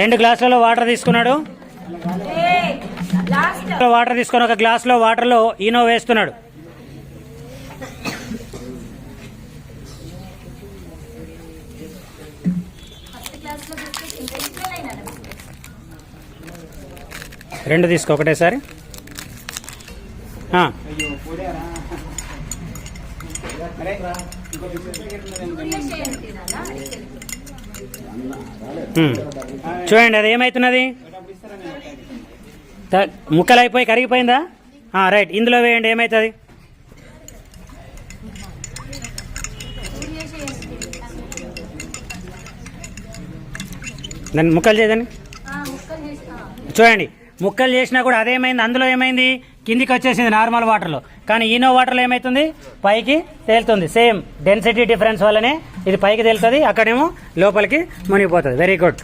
2 గ్లాసులలో water తీసుకున్నాడు. Water తీసుకొని ఒక గ్లాసులో వాటర్లో ఈనో వేస్తున్నాడు. రెండు తీసుకో ఒకటేసారి. చూడండి అది ఏమవుతున్నది, ముక్కలు అయిపోయి కరిగిపోయిందా? రైట్, ఇందులో వేయండి. ఏమవుతుంది? దాన్ని ముక్కలు చేయదని చూడండి. ముక్కలు చేసినా కూడా అదేమైంది, అందులో ఏమైంది, కిందికి వచ్చేసింది నార్మల్ వాటర్లో. కానీ ఈనో వాటర్లో ఏమవుతుంది, పైకి తేలుతుంది. సేమ్ డెన్సిటీ డిఫరెన్స్ వల్లనే ఇది పైకి తేలుతుంది, అక్కడేమో లోపలికి మునిగిపోతుంది. Very good.